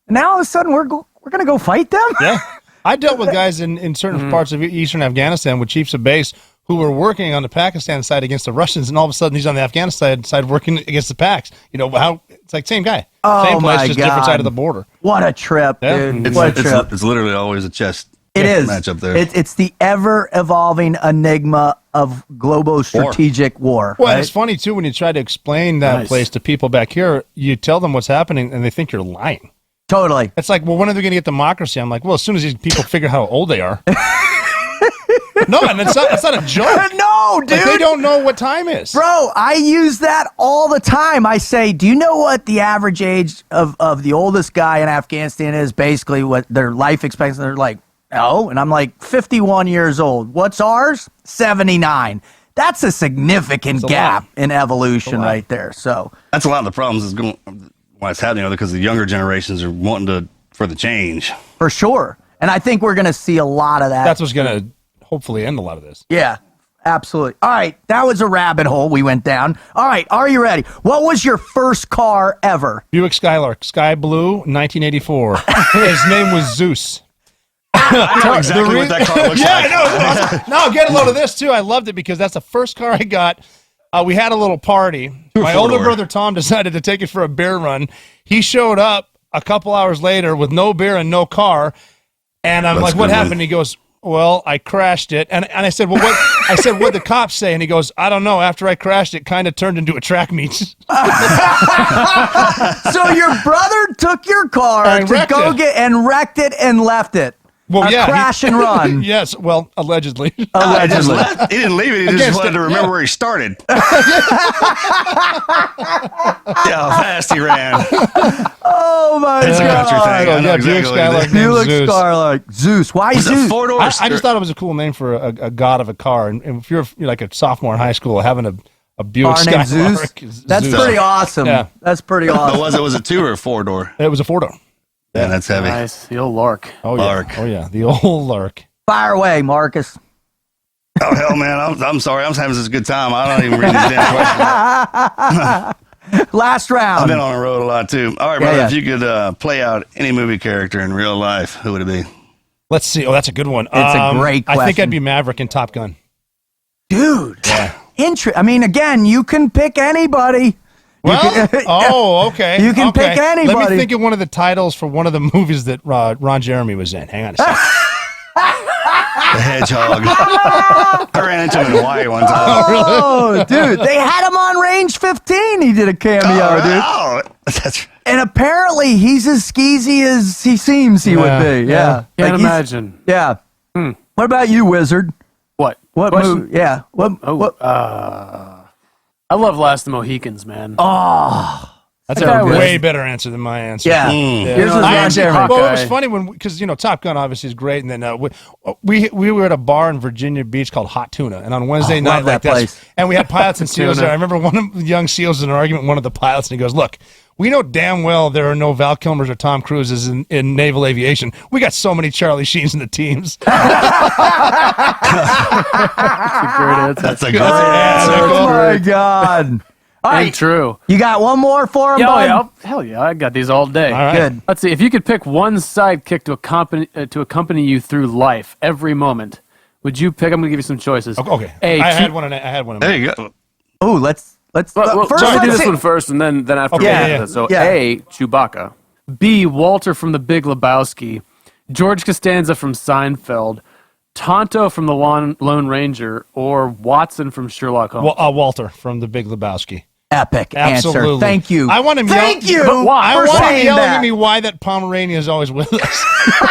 And now all of a sudden we're going to go fight them? Yeah. I dealt with guys in certain parts of eastern Afghanistan with chiefs of base who were working on the Pakistan side against the Russians, and all of a sudden he's on the Afghanistan side working against the Paks. It's like same guy. Oh, same place, my just God. different side of the border. What a trip, Yeah. dude. What a trip. It's literally always a chess It is. match up there. It's the ever-evolving enigma of global strategic war. Well, right? it's funny, too, when you try to explain that place to people back here, you tell them what's happening, and they think you're lying. Totally. It's like, well, when are they going to get democracy? I'm like, well, as soon as these people figure out how old they are. No, and it's not a joke. No, dude. Like, they don't know what time is. Bro, I use that all the time. I say, do you know what the average age of the oldest guy in Afghanistan is? Basically, what their life expectancy? They're like, No. And I'm like, 51 years old. What's ours? 79. That's a significant gap in evolution right there. So that's a lot of the problems is going why it's happening because the younger generations are wanting for the change. For sure. And I think we're going to see a lot of that. That's what's going to hopefully end a lot of this. Yeah, absolutely. All right, that was a rabbit hole we went down. All right, are you ready? What was your first car ever? Buick Skylark, sky blue, 1984. His name was Zeus. I know exactly what that car looks like. I know. No, get a load of this, too. I loved it because that's the first car I got. We had a little party. My older brother, Tom, decided to take it for a beer run. He showed up a couple hours later with no beer and no car. And I'm like, what happened? He goes, well, I crashed it. And I said, well, what? I said, what'd the cops say? And he goes, I don't know. After I crashed, it kind of turned into a track meet. So your brother took your car And to go wrecked it. get and wrecked it and left it. Well, a crash and run. Yes, well, allegedly. He Allegedly. didn't leave it. He just wanted to remember where he started. Yeah, how fast he ran. Oh my It's a country god. thing. I know Buick exactly what Skylark. it is. Buick Zeus. Skylark. Zeus. Why It's a Zeus? four-door. I just thought it was a cool name for a god of a car. And if you're like a sophomore in high school, having a Buick Car named Skylark. Zeus? is That's Zeus. pretty awesome. Yeah. That's pretty awesome. Was it a 2 or a 4-door? It was a four-door. Yeah, that's heavy. Nice. The old Lark. Oh, yeah. Lark. Oh, yeah. The old Lark. Fire away, Marcus. Oh hell, man! I'm sorry. I'm having such a good time. I don't even read these damn questions. Last round. I've been on the road a lot too. All right, brother. yeah. If you could play out any movie character in real life, who would it be? Let's see. Oh, that's a good one. It's a great I think question. I'd be Maverick in Top Gun. Dude. I mean, again, you can pick anybody. Well, oh, okay. You can pick Let anybody. me think of one of the titles for one of the movies that Ron Jeremy was in. Hang on a second. The Hedgehog. I ran into him in Hawaii one time. Oh, dude. They had him on Range 15. He did a cameo, dude. Oh, that's And apparently, he's as skeezy as he seems he would be. Yeah. Can't Like, he's- imagine. Yeah. What about you, Wizard? What? What Question? movie? Yeah. What? I love Last of the Mohicans, man. That's That guy a was- way better answer than my answer. Yeah. Mm. Yours You is know, Ron I actually- Jeremy. Well, it was Hawkeye. funny because Top Gun obviously is great, and then we were at a bar in Virginia Beach called Hot Tuna, and on Wednesday night love that like place. and we had pilots and SEALs Tuna. there. I remember one of the young SEALs was in an argument with one of the pilots, and he goes, "Look, we know damn well there are no Val Kilmers or Tom Cruises in naval aviation. We got so many Charlie Sheens in the teams." That's a That's a great answer. good Oh, my answer. God. All Ain't right. true. You got one more for him, Yeah, bud? hell yeah, I got these all day. All right. Good. Let's see. If you could pick one sidekick to accompany you through life every moment, would you pick? I'm going to give you some choices. Okay. A, I Chew- had one. I had one. There you go. Oh, let's Well, first let me do let's this see- one first, and then after. Yeah, we do yeah. that. So Yeah. A, Chewbacca. B, Walter from The Big Lebowski. George Costanza from Seinfeld. Tonto from The Lone Ranger, or Watson from Sherlock Holmes. Well, Walter from The Big Lebowski. Epic Absolutely. answer. Thank you. I want him Thank yell- you. But why? I for want him saying yelling that. at me why that Pomeranian is always with us.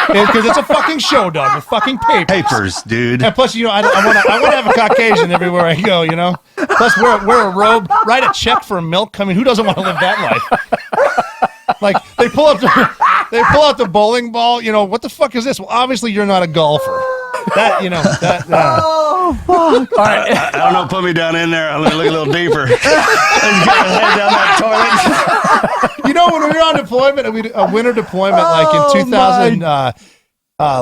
Because it's a fucking show dog with fucking papers. Papers, dude. And plus, I want to have a Caucasian everywhere I go, Plus, wear a robe, write a check for milk. I mean, who doesn't want to live that life? Like, they pull out the bowling ball. What the fuck is this? Well, obviously, you're not a golfer. Oh, fuck. All right. I don't know. Put me down in there. I'm gonna look a little deeper. Let's get my head down that toilet. When we were on deployment, a winter deployment, like in 2000,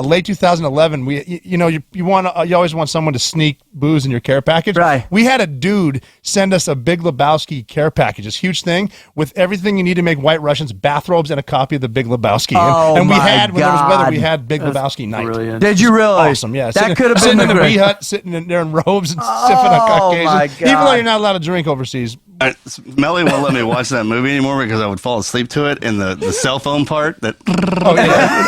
late 2011, you always want someone to sneak booze in your care package. Right. We had a dude send us a Big Lebowski care package, this huge thing with everything you need to make White Russians, bathrobes, and a copy of the Big Lebowski. Oh, and we my had when there was weather, God. we had Big Lebowski night. Brilliant. Did you really? Awesome, yeah. That could have sitting been in the the bee great. hut, sitting in there in robes and sipping on Oh, Caucasian. my Even though God. you're not allowed to drink overseas. Melly won't let me watch that movie anymore because I would fall asleep to it in the cell phone part that Oh yeah.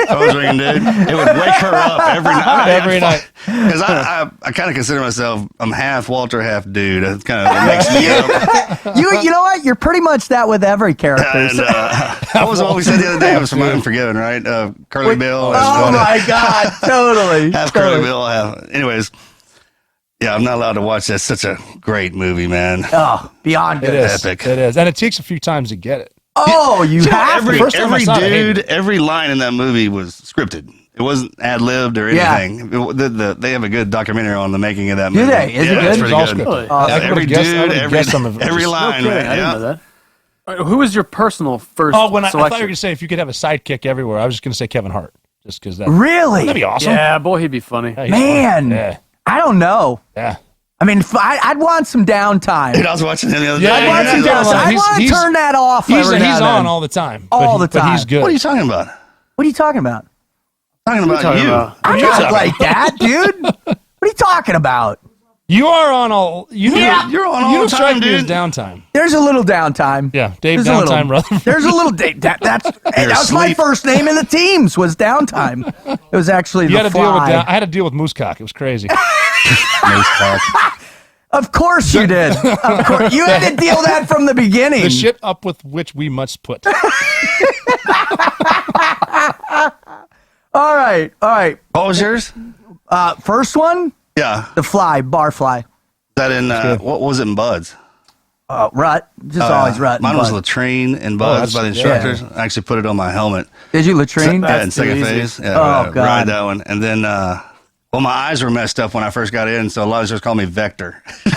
I was ringing, dude. It would wake her up every night. Every night. Because I kind of consider myself, I'm half Walter, half dude. It kind of makes me up. You know what? You're pretty much that with every character. And what was what we said the other day? It was from Unforgiven, right? Curly Bill. Oh my God, totally. Half Curly Bill, half. Anyways, yeah, I'm not allowed to watch that. Such a great movie, man. Oh, beyond It good. is. Epic. It is. And it takes a few times to get it. Oh, you have Every to. First time I saw it, I hated dude, every line in that movie was scripted. It wasn't ad-libbed or Yeah. anything. They have a good documentary on the making of that movie. Do they? Is it good? It's pretty It's all good. scripted. Awesome. Every dude, every No line, kidding. man. I didn't Yeah. know that. All right, who was your personal first Oh, I thought you were selection? going to say if you could have a sidekick everywhere, I was just going to say Kevin Hart. Just because that. Really? That'd be awesome. Yeah, boy, he'd be funny. Yeah, he's Man, funny. Yeah. I don't know. Yeah. I mean, I'd want some downtime. Dude, I was watching him the other Yeah, day. I'd want some yeah, downtime. yeah. I want to He's- turn that off. He's every now and on then. all the time. All the But he's time. good. What are you talking about? What are you talking about? Talking about talking you. about? I'm not like that, dude. What are you talking about? You are on all. Yeah. You're on all You don't the strike time, me as dude. downtime. There's a little downtime. Yeah, Dave There's a little- Downtime Rutherford. There's a little that was my asleep. first name in the teams was Downtime. It was actually You the had to deal with Fly. I had to deal with Moosecock. It was crazy. Nice talk. Of course you did. Of course you had to deal with that from the beginning. The shit up with which we must put. All right. What was yours? First one, Yeah. the Fly, Barfly. That in, what was it in Buds? Rut, just always Rut. and Mine was Bud. Latrine and Buds by the instructors. I actually put it on my helmet. Did you latrine? Yeah, in second too phase. Yeah, Oh, God. ride that one. And then, well, my eyes were messed up when I first got in, so a lot of just called me Vector. I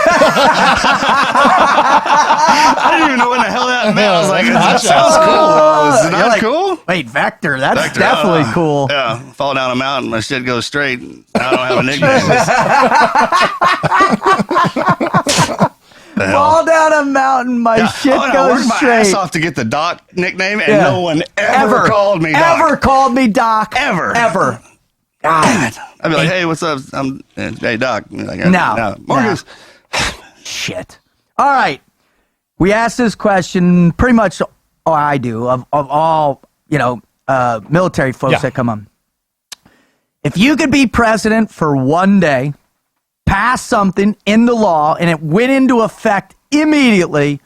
didn't even know what the hell that meant. I was like, that sounds cool. Is it You're not like, cool? Wait, Vector. That's Vector, definitely cool. Yeah, fall down a mountain, my shit goes straight. I don't have a nickname. The hell? Fall down a mountain, my Yeah. shit Oh, and I goes worked my straight. ass off to get the Doc nickname, and Yeah. no one ever called me Doc. Ever called me Doc. Ever. God. I'd be like, hey, what's up? Hey, Doc. Like, No. Marcus. Shit. All right. We asked this question pretty much, I do, of all, military folks Yeah. that come on. If you could be president for one day, pass something into law, and it went into effect immediately,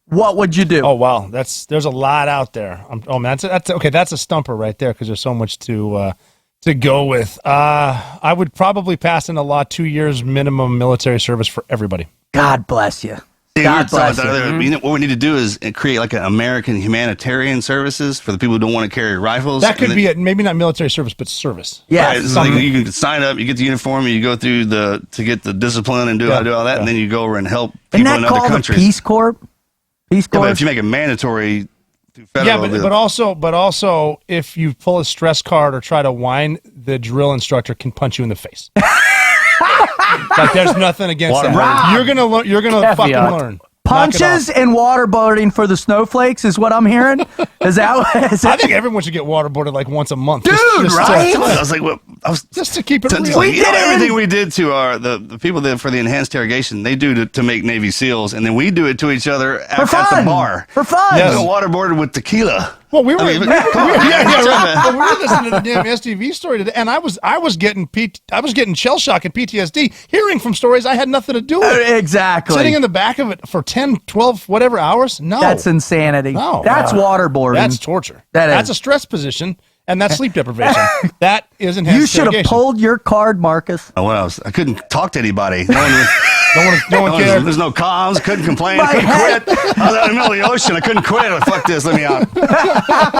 what would you do? Oh wow, there's a lot out there. Oh man, that's okay. That's a stumper right there because there's so much to go with. I would probably pass in a law 2 years minimum military service for everybody. God bless you. See, we were God talking bless about that you. earlier. You know, what we need to do is create like an American humanitarian services for the people who don't want to carry rifles. That could And be then- it. Maybe not military service, but service. Yeah. Right, it's like you can sign up, you get the uniform, you go through to get the discipline and do all that, and then you go over and help Isn't people that in other called a countries. Peace Corps? Peace Yeah, Corps? but if you make it mandatory through federal, Yeah, but also if you pull a stress card or try to whine, the drill instructor can punch you in the face. Like there's nothing against that. Rob. You're gonna learn. You're gonna Caveat. fucking learn. Punches and waterboarding for the snowflakes is what I'm hearing. Is that? Is I that think everyone should get waterboarded like once a month. Dude, right? I was like, well, Just to keep it Just real. like, We you know, did it in- everything we did to the people that for the enhanced interrogation, they do to make Navy SEAls, and then we do it to each other for at fun. the bar. For fun. Yes. We go waterboarded with tequila. Well, we were, I mean, we- come on. yeah, right. man. But we were listening to the damn STV story today, and I was getting shell shock and PTSD hearing from stories I had nothing to do with. Exactly. Sitting in the back of it for 10, 12, whatever hours? No. That's insanity. No. That's waterboarding. That's torture. That That's is. a stress position, and that's sleep deprivation. That is enhanced You should have interrogation. pulled your card, Marcus. What else? I couldn't talk to anybody. No one cared. There's no comms. Couldn't complain. My Couldn't head- quit. I was out in the middle of the ocean. I couldn't quit. Fuck this. Let me out.